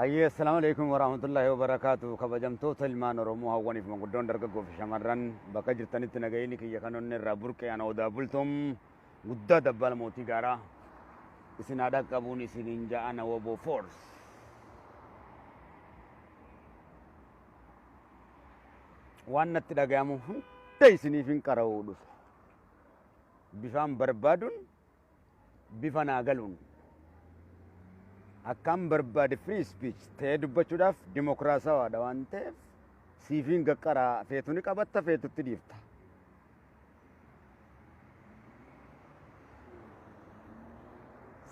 Ayyee assalamu alaikum warahmatullahi wabarakatuh. Kabajamtoota ilmaan Oromoo hawwaniif manguddoon dargaggoo fi shamarran bakka jirtanitti nagayini kiyya kanonni irraa burqee ana odaa bultoom guddaa dabbala mootii gaaraa isin aadaa qabuun isiniin ja'ana woboo force. Waan natti dhagayamu hunda isiniif hin qara'uu dhufa. Bifaan barbaaduun bifa naa galuun. Akkam barbaade free speech ta'ee dubbachuudhaaf dimokiraasawaadha waan ta'eef siifiin gaqqaraa feetu ni qabatta feetutti dhiifta.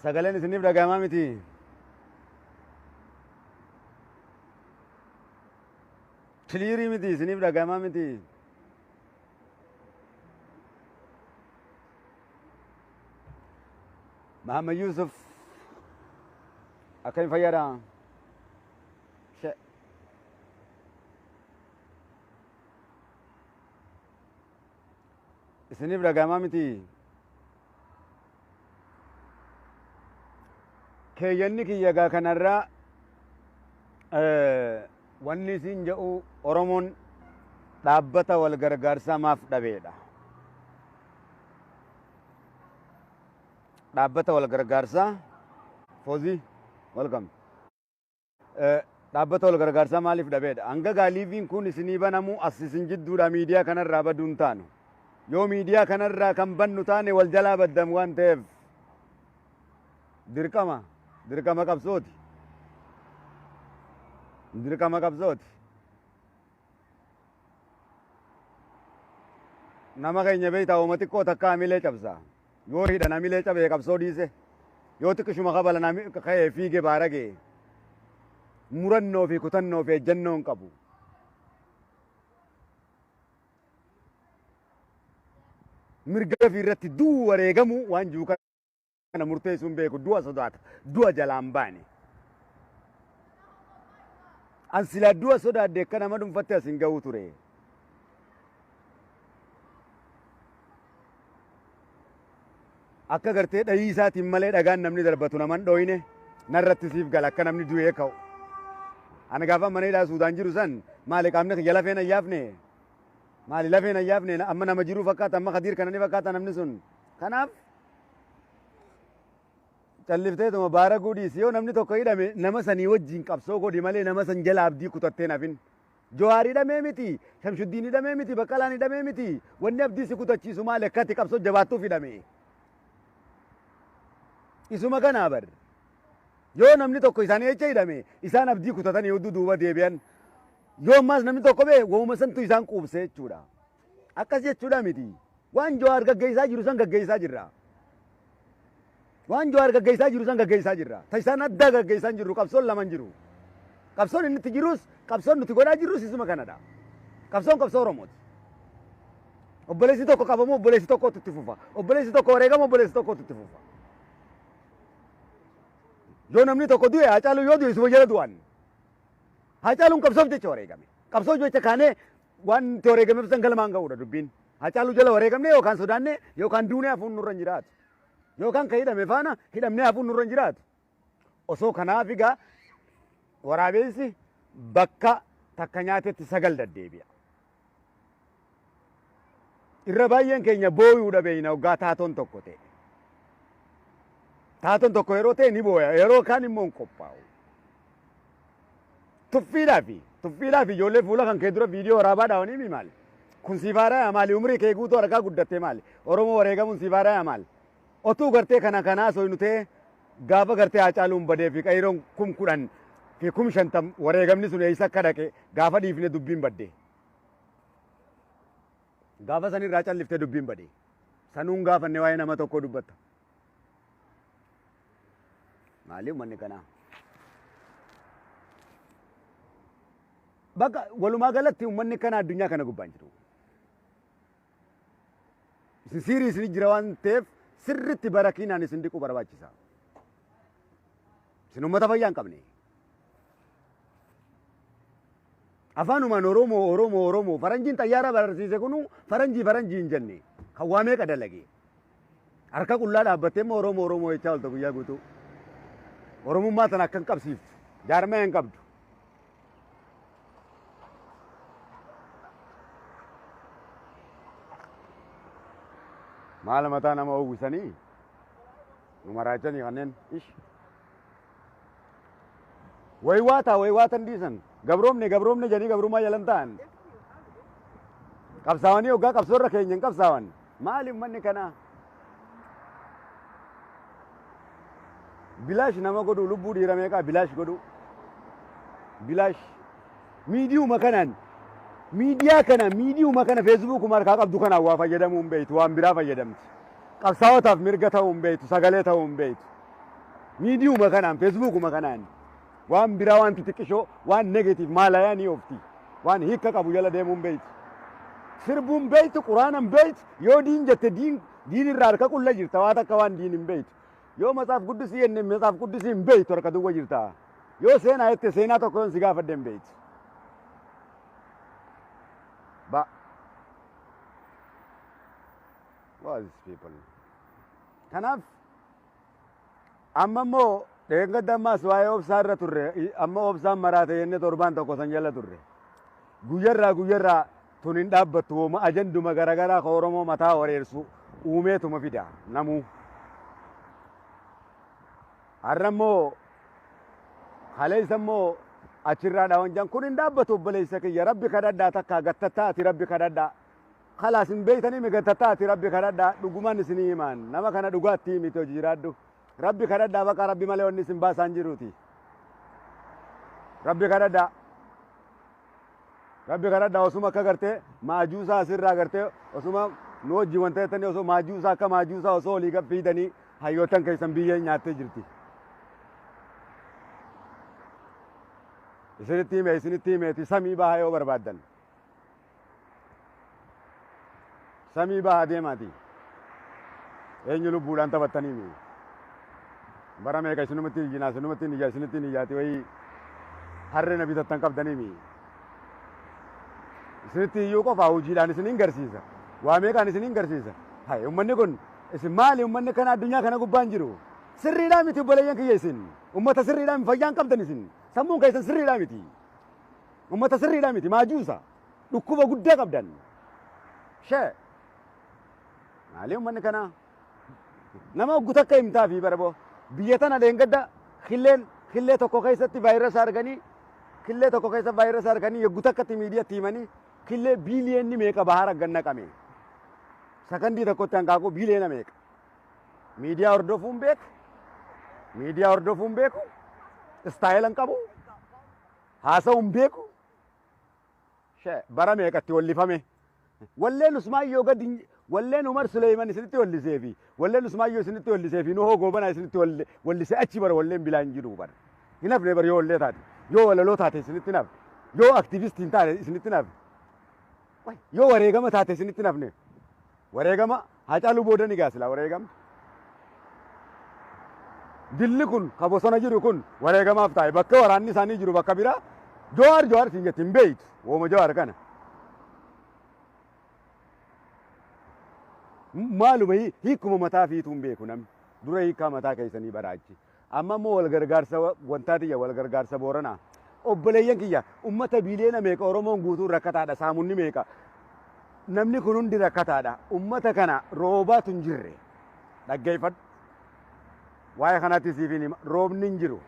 Sagaleen isiniif dhagahamaa miti. Kiliirii miti isiniif dhagahamaa miti. Mahamad Yusuf akkami fayyada? Isiniif dhagahamaa miti. Keeyyanni kiyyagaa kanarraa wanni isin jedhu Oromoon dhaabbata wal gargaarsaa maaf dhabeedha. Dhaabbata wal gargaarsaa Foozii welcome. Dhaabbata wal gargaarsaa maaliif dhabeedha? Hanga gaaliifiin kun isinii banamu as isin jidduudha miidiyaa kanarraa baduun taanu. Yoo miidiyaa kanarraa kan bannu taane wal jalaa baddamu waan ta'eef dirqama qabsooti. Dirqama qabsooti. Nama keenya beektaa uuma xiqqoo takka hamilee cabsa. Yoo hidhan hamilee cabee qabsoo dhiise. Yoo xiqqishuma qabala ka'ee fiige baaragee murannoo fi kutannoo fi ejjennoo hin qabu. Mirga fi irratti du'a wareegamu waan jiru kana murteessuun beeku du'a sodaata du'a jalaan baane. An silaa du'a sodaadde akka nama dhuunfatte as hin ga'u ture. Akka gartee dhayii isaatiin malee dhagaan namni darbatu naman dhooyne narratti siif gala akka namni du'ee ka'u. Ana gaafa mana hidhaa Suudaan jiru san maali qaamni kiyya lafeen ayyaafne maali lafeen ayyaafne amma nama jiru fakkaata amma Khadiir kana ni fakkaata namni sun. Kanaaf callifteetuma baara guudhiis yoo namni tokko hidhame nama sanii wajjin qabsoo godhi malee nama san jala abdii kutattee nafin. Johaar hidhamee miti, Shamshuddiin hidhamee miti, Baqqalaan hidhamee miti. Wanni abdii si kutachiisu maali akkatti qabsoo jabaattuuf hidhame. Isuma kanaa bar yoo namni tokko isaanii jecha hidhame isaan abdii kutatan yoo duuba deebi'an yoo ammaas namni tokko bee wooma santu isaan quubse jechuudha. Akkas jechuudha miti. Waan Johaar gaggeessaa jiru san gaggeessaa jirra. Waan Johaar gaggeessaa jiru san gaggeessaa jirra. Ta isaan addaa gaggeessaa jirru qabsoon laman jiru. Qabsoon inni itti jirus qabsoon nuti godhaa jirrus isuma kanadha. Qabsoon qabsoo Oromooti. Obboleessi tokko qabamu obboleessi tokkotu itti fufa. Obboleessi tokko wareegamu obboleessi tokkotu itti fufa. Yoo namni tokko du'e Haacaaluu yoo du'e isuma jala du'an. Haacaaluun qabsoof jecha wareegame. Qabsoof jecha kaanee waan itti wareegameef san galmaan ga'uudha dubbiin. Haacaaluu jala wareegamne yookaan sodaanne yookaan duunee hafuun nurra hin jiraatu. Yookaan kan hidhame faana hidhamnee hafuun nurra hin jiraatu. Osoo kanaaf egaa waraabessi bakka takka nyaatetti sagal deddeebi'a. Irra baay'een keenya booyuudha beeyna waggaa taatoon tokko ta'e. Taatoon tokko yeroo ta'e ni booya yeroo kaan immoo hin qophaa'u. Tuffiidhaaf ijoollee fuula kan kee dura viidiyoo waraabaa dhaawanii maali? Kun siifaaraa maali? Umrii kee guutuu harkaa guddattee maali? Oromoo wareegamuun siifaaraa maali? Otuu gartee kanaa soynu ta'e gaafa gartee Haacaaluun badee fi Qayroon 10,000 fi 50 wareegamni sun eessa akka dhaqe gaafa dhiifne dubbiin badde. Gaafa sanirraa calliftee dubbiin badde. Sanuun gaafanne waa'ee nama tokko dubbatta. Maali uummanni kanaa? Bakka walumaa galatti uummanni kana addunyaa kana gubbaan jiru. Isin siirii isin jira waan ta'eef sirriitti barakiinaan isin dhiquu barbaachisa. Isin uummata fayyaa hin qabne. Afaanumaan Oromoo faranjiin xayyaara barsiise kunu faranjii hin jenne kan waamee qadalage. Harka qullaa dhaabbattee immoo Oromoo jechaa oolta guyyaa guutuu. Oromummaa sana akkan qabsiiftu jaarmee hin qabdu. Maal mataa nama uwwisanii nu maraachanii kanneen ish. Waywaatan dhiisan gabroomne jedhanii gabrummaa jalan ta'an. Qabsaawanii hoggaa qabsoorra keenya hin qabsaawan. Maali ummanni kana? Bilaash nama godhu lubbuu dhiira meeqaa bilaash godhu. Bilaash miidiyuma kanaan miidiyuma kana feesbuukuma harkaa qabdu kanaan waa fayyadamuu hin beektu waan biraa fayyadamti. Qabsaawotaaf mirga ta'uu hin beektu sagalee ta'uu hin beektu. Miidiyuma kanaan feesbuukuma kanaan waan biraa waan xixiqqishoo waan negatiif maalayaa ni oofti. Waan hiikka qabu jala deemuu hin beektu. Sirbuun beektu quraana hin beektu yoo diin jette diin irraa harka qulla jirta waan akka waan diin hin beektu. Yoo matsaaf guddisii jenne matsaaf guddisii hin beektu harka duwwa jirta. Yoo seenaa jette seenaa tokko yoon si gaafadde hin beektu. What is people? Kanaaf amma immoo dheengadda ammaas waa'ee obsaa irra turre amma obsaan maraate jenne torbaan tokko san jala turre. Guyyarraa tun hin dhaabbattu wooma ajanduma garagaraa ka Oromoo mataa wareersu uumeetuma fida namuu. Har'a immoo haleessa immoo achirraa dhawanjan kun hin dhaabbatu obboleessa kiyya rabbi kadhadhaa takka gattattaa ati rabbi kadhadhaa. Khalaas hin beeytanii mi gattattaa ati rabbi kadhadhaa dhugumaan isinii himaan nama kana dhugaatti himite hojii jiraadhu. Rabbi kadhadhaa baqa rabbi malee wanni isin baasaan jiruuti. Rabbi kadhadhaa. Rabbi kadhadhaa osuma akka gartee maajuusaa asirraa gartee osuma nu wajji wanta jettanii osoo maajuusaa akka maajuusaa osoo olii fiidanii hayyootan keessan biyyee nyaattee jirti. Isinitti himeeti samii bahaa yoo barbaaddan. Samii bahaa deemaati. Eenyu lubbuudhaan taphattanii mi? Bara meeqa isinumatti iyyinaa isinitti iyyaati wayii harree na bitattan qabdanii mi? Isinitti iyyuu qofaa hojiidhaan isiniin garsiisa. Waa meeqaan isiniin garsiisa. Hai ummanni kun isin maali ummanni kana addunyaa kana gubbaan jiru? Sirriidhaa miti obboleeyyan kiyya isin. Ummata sirriidhaa fayyaan qabdan isin. Sammuun keessan sirriidhaa miti. Ummata sirriidhaa miti maajuusa. Dhukkuba guddaa qabdan. Shee. Maali ummanni kana? Nama oggu akka himtaa fi baraboo. Biyya tana dheengadda killee tokko keessatti vaayirasa arganii oggu takkatti miidiyaatti himanii killee biiliyoonni meeqa bahaara ganna qame. Sakandii tokkotti hanqaaquu biiliyoona meeqa. Miidiyaa hordofuun beeku. Istaayilan qabu. Haasa'uun beeku. Bara meeqatti wallifame. Walleen Usmaayyoo gadi walleen Umar Suleyman isinitti walliseefi walleen Usmaayyoo isinitti walliseefi Nuhoo Goobanaa isinitti wallisee achi bara walleen bilaan jiru bara. Hin hafne bara yoo wallee taate yoo walaloo taate isinitti nafne yoo aktiivistiin taate isinitti nafne yoo wareegama taate isinitti nafne wareegama Haacaaluu Boodani gaasila wareegama. Dilli kun ka bosona jiru kun wareegamaaf taa'e bakka waraanni isaanii jiru bakka biraa Jawaar siin jetti hin beeytu wooma Jawaar kana. Maaluma hiikuma mataa fiituu hin beeku namni dura hiikaa mataa keessanii baraachi. Amma immoo wal gargaarsa wantaatiyya wal gargaarsa Booranaa. Obboleeyyan kiyya ummata biiliyoona meeqa Oromoon guutuun rakkataadha saamunni meeqa. Namni kun hundi rakkataadha. Ummata kana roobaatu hin jirre. Dhaggeeffadhu. Waa'ee kanatti siifin hima roobni hin jiru.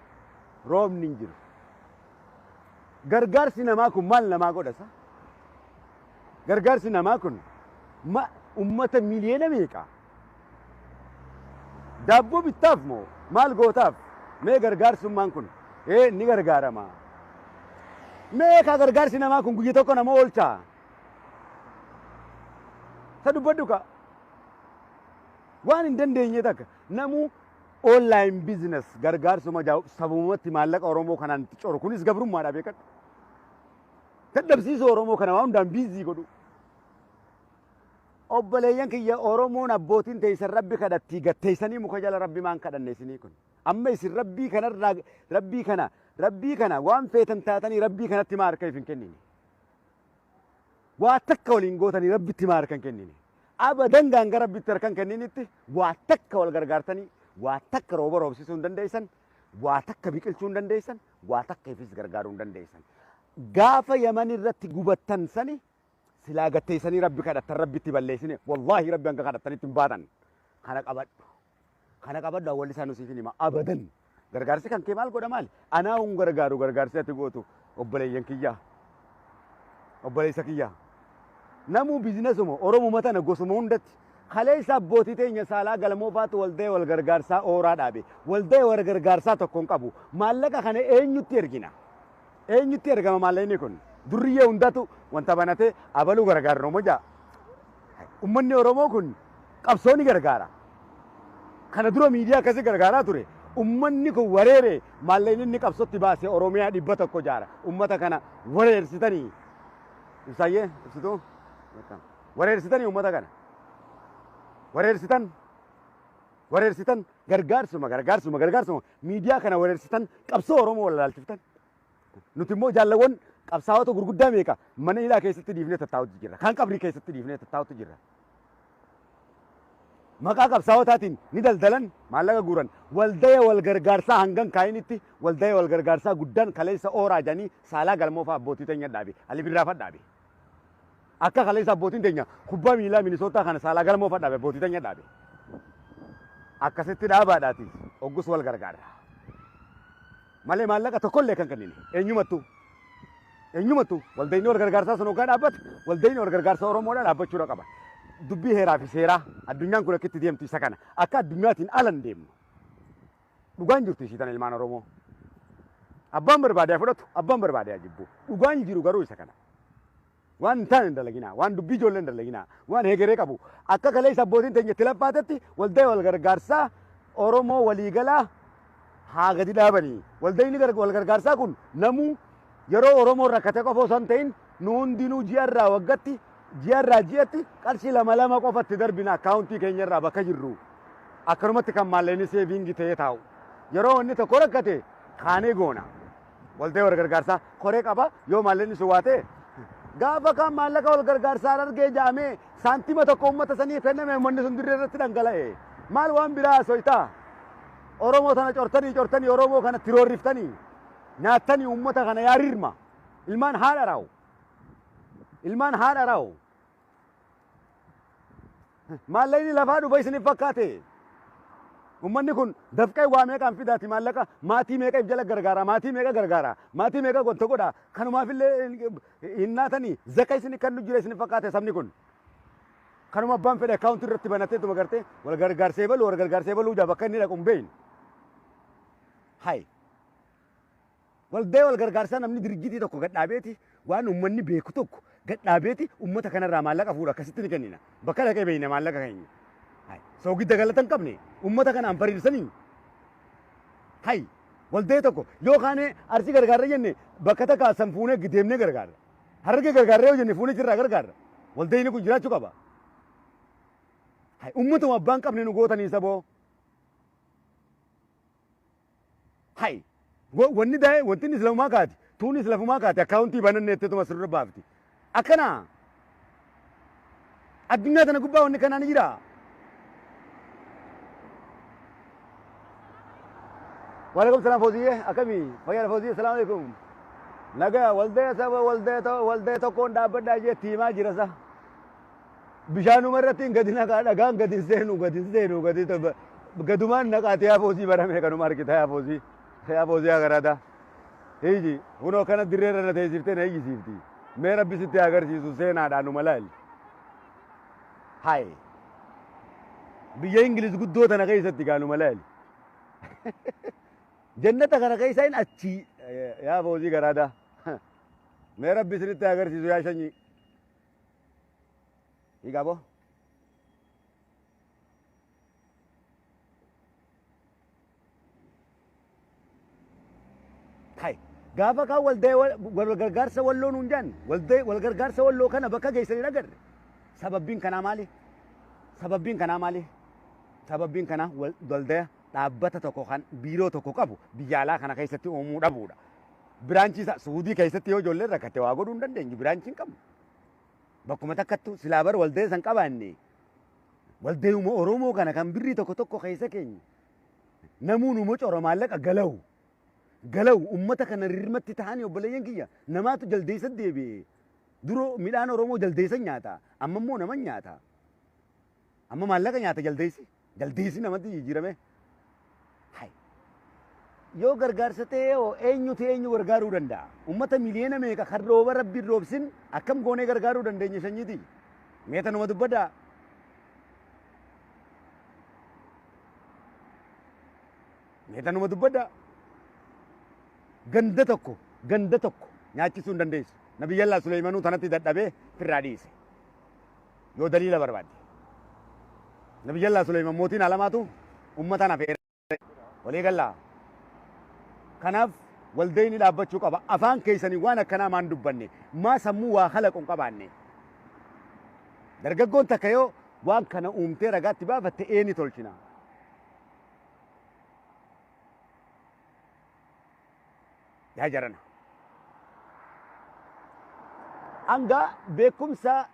Gargaarsi namaa kun maal namaa godhasa? Gargaarsi namaa kun ummata miliyoona meeqa? Daabboo bittaaf moo maal gootaaf? Mee gargaarsummaan kun ni gargaarama. Meeqa gargaarsi namaa kun guyya tokko nama oolchaa? Sa dubbadhu ka waan hin dandeenye takka namuu online business gargaarsuma sabumatti maallaqa Oromoo kanaan coru kunis gabrummaadha beekadhu. Dadhabsiisu Oromoo kana waan hundaan biizii godhu. Obboleeyyan kiyya Oromoon abbootiin teessan rabbi kadhattii gatteessanii muka jala rabbi maan kadhanne isinii kun. Amma isin rabbii kana waan feetan taatanii rabbii kanatti maa harka hin kennine. Waa takka waliin gootanii rabbitti maa harka hin kennine. Abadan gaanga rabbitti harka hin kenninitti waa takka wal gargaartanii waa takka rooba roobsisuu hin dandeessan, waa takka biqilchuu hin dandeessan, waa takkeefis gargaaruu hin dandeessan. Gaafa Yaman irratti gubattan sani silaa gatteessanii rabbi kadhattan rabbitti balleessine wallaahi rabbi hanga kadhattanitti hin baatan. Kana qabadhu. Kana qabadhu awwalli isaa nusiif hima abadan. Gargaarsi kan kee maal godha maali? Anaa hun gargaaru gargaarsi ati gootu obboleeyyan kiyyaa. Obboleessa kiyyaa. Namuu biizinasuma Oromoo matana gosuma hundatti kaleessa abbootii teenya saalaa galmoofaatu waldee wal gargaarsaa ooraa dhaabe. Waldee wal gargaarsaa tokkoon qabu. Maallaqa kana eenyutti ergina? Eenyutti ergama maallaqni kun? Durriyyee hundatu wanta banatee abaluu gargaarra Oromoo jaa. Uummanni Oromoo kun qabsoo ni gargaara. Kana dura miidiyaa akkasii gargaaraa ture. Uummanni kun wareere maallaqni inni qabsootti baasee Oromiyaa 100 jaara. Uummata kana wareersitanii. Ibsaayee ibsituu. Wareersitanii uummata kana. Wareersitan gargaarsuma miidiyaa kana wareersitan qabsoo Oromoo walaalchiftan. Nuti immoo jaallawwan qabsaa'ota gurguddaa meeqa mana hidhaa keessatti dhiifnee tattaa'utu jirra. Kan qabrii keessatti dhiifnee tattaa'utu jirra. Maqaa qabsaa'otaatiin ni daldalan maallaqa guuran waldee wal gargaarsaa hangan kaayinitti waldee wal gargaarsaa guddaan kaleessa ooraa jedhanii saalaa galmoofaa abbootii teenya dhaabe Ali Birraafaa dhaabe. Akka kaleessa abbootiin teenya kubbaa miilaa Minisootaa kana saalaa galmoofaa dhaabe abbootii teenya dhaabe. Akkasitti dhaabaadhaati oggus wal gargaara. Malee maallaqa tokkollee kan kennine eenyumattu waldeen wal gargaarsaa sun hoggaa dhaabbatu waldeen wal gargaarsaa Oromoodhaa dhaabbachuudha qaba. Dubbii heeraa fi seeraa addunyaan kun akkitti deemtu isa kana akka addunyaatiin alan deemnu. Dhugaan jirtu ishii tana ilmaan Oromoo. Abbaan barbaadee fudhatu abbaan barbaadee jibbu. Dhugaan jiru garuu isa kana. Waan hin taane hin dalaginaa waan dubbii ijoollee hin dalaginaa waan heegeree qabu akka kaleessa abbootiin teenya itti laphaatetti waldee wal gargaarsaa Oromoo waliigalaa haa gadi dhaabanii. Waldeen wal gargaarsaa kun namuu yeroo Oromoo rakkate qofa osoo hin ta'in nu hundinuu ji'arraa waggatti ji'arraa ji'atti qarshii 2 qofatti darbina akkaawuntii keenyarraa bakka jirru. Akkanumatti kan maallaqni seeviingii ta'ee taa'u. Yeroo wanni tokko rakkate kaanee goona. Waldee wal gargaarsaa koree qaba yoo maallaqni sun waa ta'e gaafa kan maallaqa wal gargaarsaa argee jaamee saantima tokko uummata sanii kenname uummanni sun dirree irratti dhangala'e. Maal waan biraa haasoftaa? Oromoo tana cortanii Oromoo kana tiroorriftanii nyaattanii uummata kana yaarirma. Ilmaan haadha raa'u. Maallaqni lafaa dhufa isiniif fakkaate. Uummanni kun dafqee waa meeqaan fidaati maallaqa maatii meeqa jala gargaara maatii meeqa gonta godha kanumaafillee hin naatanii zaka isin kan jira isin fakkaate sabni kun. Kanuma abbaan fedhe akkaawuntii irratti banateetuma gartee wal gargaarsee baluu jaa bakka inni dhaqu hin beekne. Hai. Waldee wal gargaarsaa namni dirjitii tokko gadhaabeeti waan uummanni beeku tokko gadhaabeeti uummata kanarraa maallaqa fuudha akkasitti ni kennina. Bakka dhaqee beeyne maallaqa keenya. Soogidda galatan qabne uummata kanaan fariirsanii. Hai. Waldee tokko yookaan arsii gargaarra jenne bakka takka san fuunee deemnee gargaarra. Harargee gargaarra yoo jenne fuunee jirraa gargaarra. Waldeen kun jiraachuu qaba. Hai. Uummatuma abbaan qabne nu gootanii saboo. Hai. Wanni daa'e wanti inni islamumaa kaati tuun islamumaa kaati akkaawuntii banannee etteetuma sirra baafti. Akkana addunyaa tana gubbaa wanni kanaan jira. Waalaikum salam Fawziyyee akkamii fayyaa Fawziyyee salaamu alaikum. Nagaa waldee tokkoon dhaabbadhaa jeetti himaa jira sa. Bishaanuma irratti gadi naqaa dhagaan gadi seenu gadumaan naqaate yaa Fawzii barame kanuma argita yaa Fawzii. Yaa Fawzii agarada. Hiji kunoo kana dirree irra teessifte na eeyyisiifti. Mee rabbi sitti agarsiisu seenaadhaan nu malaali. Hai. Biyya Ingiliz guddoo tana keessatti gaanu malaali. Jannata kana keessa hin achi yaa Fawzii garada. Mee rabbi sitti agarsiisu yaa shanyi. Hiikaboo. Hai. Gaafa kan waldee wal gargaarsa walloo nuun jaan waldee wal gargaarsa walloo kana bakka geessanii agarre. Sababbiin kanaa maali? Sababbiin kanaa waldee dhaabbata tokko kan biiroo tokko qabu biyya alaa kana keessatti uumuu dhabuudha. Biraanchii Suudii keessatti yoo ijoolleen rakkate waa godhuu hin dandeenyu biraanchiin qabu. Bakkuma takkattu silaa bar waldee san qabaanne waldee Oromoo kana kan birrii tokko keessa keenya namuu nu mocoroo maallaqa galawu. galau ummata kana rirmatti ta'anii obboleeyyan kiyya namaatu jaldeessa deebi'e. Duroo midhaan Oromoo jaldeessa nyaata amma immoo nama nyaata. Amma maallaqa nyaata jaldeessi. Jaldeessi namatti jijjiirame. Yoo gargaarsa ta'e eenyutu eenyu gargaaruu danda'a? Ummata miliyoona meeqa kan rooba rabbiin roobsin akkam goonee gargaaruu dandeenya sanyiiti? Meeta nama dubbaddaa. Meeta nama dubbaddaa. Ganda tokko nyaachisuu hin dandeessu. Nabiyyallaa Suleymanuu tanatti dadhabee firraa dhiise. Yoo daliila barbaadde. Nabiyyallaa Suleyman mootiin alamaatu ummatan afeere. Walii gallaa. Kanaaf waldayni dhaabbachuu qaba. Afaan keessanii waan akkanaa maan dubbanne maa sammuu waa halaqu hin qabaanne. Dargaggoon takka yoo waan kana uumtee ragaatti baafatte eeni tolchina. Yaa jarana. Hanga beekumsa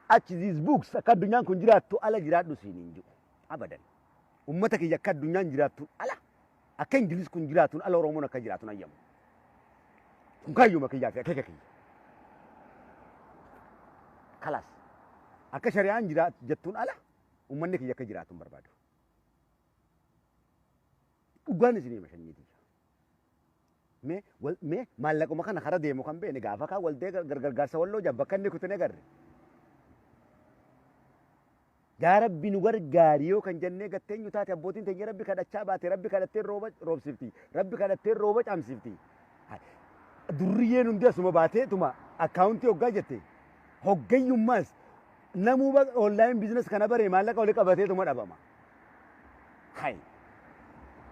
achi these books akka addunyaan kun jiraattu ala jiraadhu siin hin jiru. Abadan. Ummata kiyya akka addunyaan jiraattu ala. Akka Ingiliis kun jiraatuun ala Oromoon akka jiraatuun ayyamu. Kun kaayyuma kiyyaa fi akeeka kiyya. Kalaas. Akka shari'aan jettuun ala ummanni kiyya akka jiraatuun barbaadu. Dhugaan isinii mashanyiiti. Mee maallaquma kana hara deemu kan beene gaafa kaa waldee gargaarsa walloo jabba akka inni kutune garre. Yaa Rabbi nu gargaari yoo kan jennee gatteenyu taate abbootiin teenya Rabbi kadhachaa baate Rabbi kadhattee rooba roobsifti Rabbi kadhattee rooba camsifti. Durriyyeen hundi asuma baateetuma akkaawuntii hoggaa jette hoggayyummaas namuu onlaayin biizines kana baree maallaqa olii qabateetuma dhabama.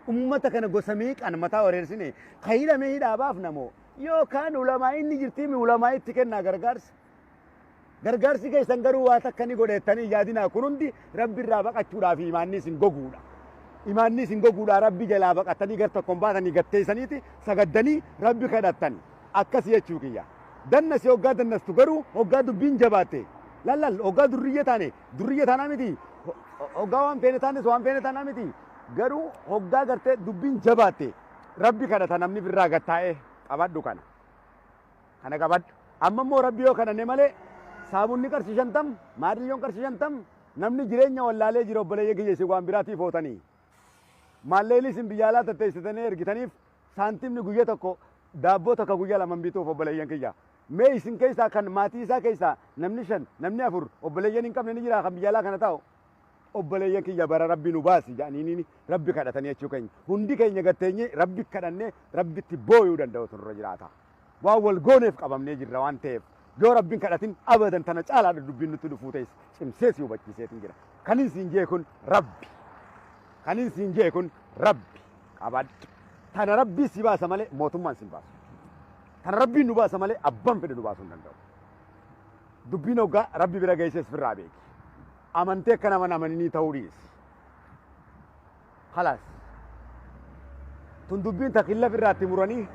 Ummata kana gosa meeqaan mataa wareersine hidhamee hidhaabaaf namoo yookaan ulamaa inni jirtiimi ulamaa itti kennaa gargaarsa. Gargaarsi keessan garuu waa takka ni godhettanii yaadinaa kun hundi Rabbi irraa baqachuudhaaf imaanni isin goguudha. Imaanni isin goguudha Rabbi jalaa baqatanii gar tokkoon baatanii gatteessaniiti sagaddanii Rabbi kadhattanii akkasii jechuu kiyya. Dannas hoggaa dannastu garuu hoggaa dubbiin jabaatte lallal hoggaa durriyya taanaa miti hoggaa waan feene taanes waan feene taanaa miti garuu hoggaa gartee dubbiin jabaatte Rabbi kadhata namni birraa gattaa'ee qabadhu kana qabadhu. Amma immoo Rabbi yoo kadhanne malee saabunni qarshii 50 maadiyyoon qarshii 50 namni jireenya wallaalee jiru obboleeyya kiyya isin waan biraatiif ootanii maalleelii isin biyya alaa tatteessitanii ergitaniif saantimni guyya tokko daabboo tokko guyya lama bituuf obboleeyyan kiyya mee isin keessaa kan maatii isaa keessaa namni 5 namni 4 obboleeyyan hin qabne ni jira kan biyya alaa kana ta'u obboleeyyan kiyya bara Rabbi nu baasi jedhanii Rabbi kadhatanii jechuu keenya hundi keenya gatteenye Rabbi kadhannee Rabbitti booyuu danda'u turre jiraata waan wal gooneef qabamnee jirra waan ta'eef yoo Rabbiin kadhatin abadan tana caalaadha dubbiin nutti dhufuu ta'es cimsee si hubachiiseetiin jira. Kanin siin jee kun Rabbi. Kanin siin jee kun Rabbi. Qabadhu. Tana Rabbii si baasa malee mootummaan si baasu. Tana Rabbiin nu baasa malee abbaan fedhe nu baasuu hin danda'u. Dubbiin hoggaa Rabbi bira geesses firraa beeki. Amantee akka nama amananii ta'uu dhiisi. Halaas. Tun dubbiin takkilla firraa itti muranii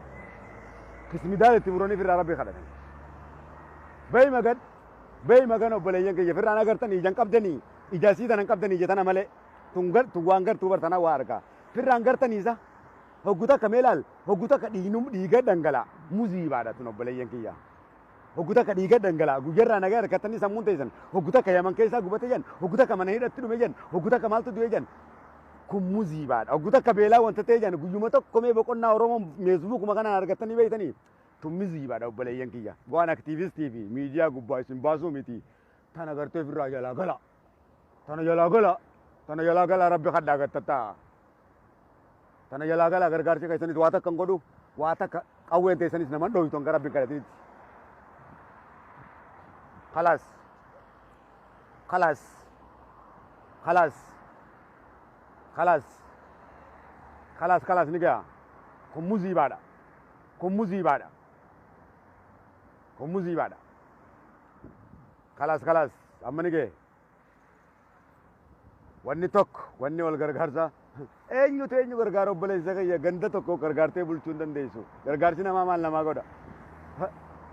kismidaala itti muranii firraa Rabbi kadhatan. Beey magan obboleeyyan kiyya firraan agartan ijaan qabdanii ijaasii tanan qabdanii jetana malee tun waan gartuu bartanaa waa argaa firraan gartaniisa hogguta akka meelaal hogguta akka dhiiga dhangalaa muzii baadha tun obboleeyyan kiyya hogguta akka dhiiga dhangalaa guyyarraa nagaa harkattanii sammuun teessan hogguta akka yaman keessaa gubate jan hogguta akka mana hidhatti dhume jan hogguta akka maaltu du'e jan kun muzii baadha hogguta akka beelaa wanta ta'e jan guyyuma tokko mee boqonnaa Oromoo meesbuukuma kanaan argattanii beeytanii tummizi baadha obboleeyyan kiyya waan aktiivistii fi miidiyaa gubbaa isin baasuu miti tana gartee firraa jalaa gala tana jalaa gala Rabbi kadhaa gattataa tana jalaa gala gargaarsi keessanis waa takka hin godhu waa takka qawween teessanis naman dhohitu hanga Rabbi kadhatinitti khalaas ni gaya kun muzii baadha kun muzii baadha khalaas amma ni ga'e wanni tokko wanni wal gargaarsa eenyu gargaara obboleessa kiyya ganda tokko gargaartee bulchuu hin dandeessu gargaarsi namaa maal namaa godha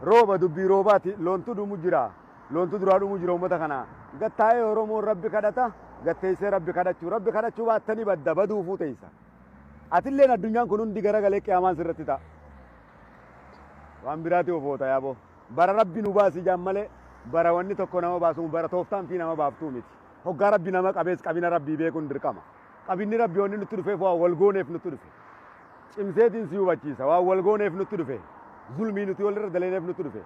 rooba dubbii roobaati loontu dhumu jira loontu duraa dhumu jira uummata kana gattaa'ee Oromoon Rabbi kadhata gatteessee Rabbi kadhachuu baattanii badda baduufuu teessa atilleen addunyaan kun hundi garagalee qiyaamaan sirratti ta'a. Waan biraati of oota yaaboo. Bara rabbi nu baasii jaan malee bara wanni tokko nama baasu bara tooftaan fi nama baaftuu miti. Hoggaa rabbi nama qabees qabina rabbii beekuun dirqama. Qabinni rabbi wanni nutti dhufeef waa wal gooneef nutti dhufe. Cimseetiin si hubachiisa waa wal gooneef nutti dhufe. Zulmii nuti walirra daleeneef nutti dhufe.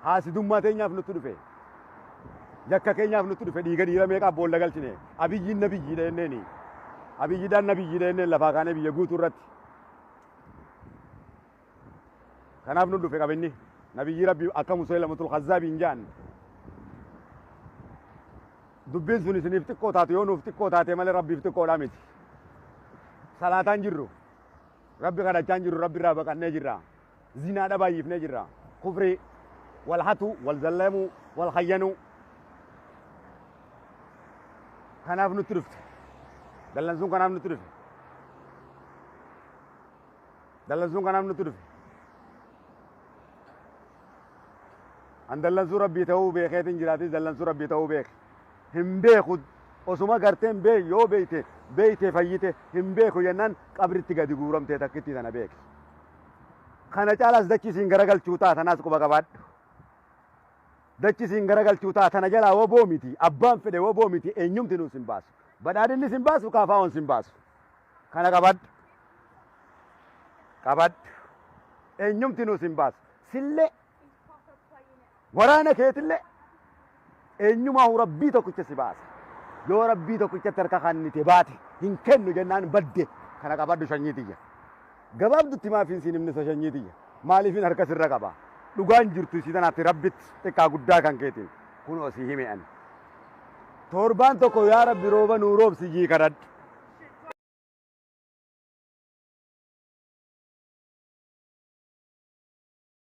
Haasidummaa teenyaaf nutti dhufe. Yakka keenyaaf nutti dhufe dhiiga dhiira meeqaaf boolla galchine. Abiyyiin nabiyyiidha jenneeni. Abiyyiidhaan nabiyyiidha jenneen lafaa kaanee biyya guutuu irratti. Kanaaf nu dhufe qabinni. Nabiyyi rabbi akka Musaylamatul Kazzaabiin jaan. Dubbiin sun isiniif xiqqoo taate yoo nuuf xiqqoo taate malee rabbiif xiqqoodhaa miti. Salaataan jirru. Rabbi kadhachaan jirru rabbi irraa baqannee jirra. Zinaadha baay'ifnee jirra. Kufrii wal hatu wal zallamu wal hayyanu. Kanaaf nutti dhufte. Dallansuun kanaaf nutti dhufe. Dallansuun kanaaf nutti dhufe. An dallansuu rabbii ta'uu beekeetiin jiraatis dallansuu rabbii ta'uu beeke. Hin beeku osuma garteen yoo beeyte fayyite hin beeku jennaan qabritti gadi guuramtee takkitti sana beeke. Kana caalaas dachisiin garagalchuu taatanaas quba qabaadhu. Dachisiin garagalchuu taatana jalaa woboo miti abbaan fedhe woboo miti eenyumti nuus hin baasu. Badhaadhinni sin baasu kaafaa'oon sin baasu. Kana qabadhu. Qabadhu. Eenyumti nuus hin baasu. Sillee waraana keetillee eenyumaa rabbii tokkicha si baasa. Yoo rabbii tokkichatti harka kannite baate hin kennu jennaan badde kana qabadhu shanyiitiyya. Gabaabdutti maafiin siin himnisa shanyiitiyya. Maaliifin harka sirra qaba? Dhugaan jirtu isii tanaatti rabbitti xiqqaa guddaa kan keetiin kun osii hime ani. Torbaan tokko yaa rabbi rooba nuu roobsi jii kadhadhu.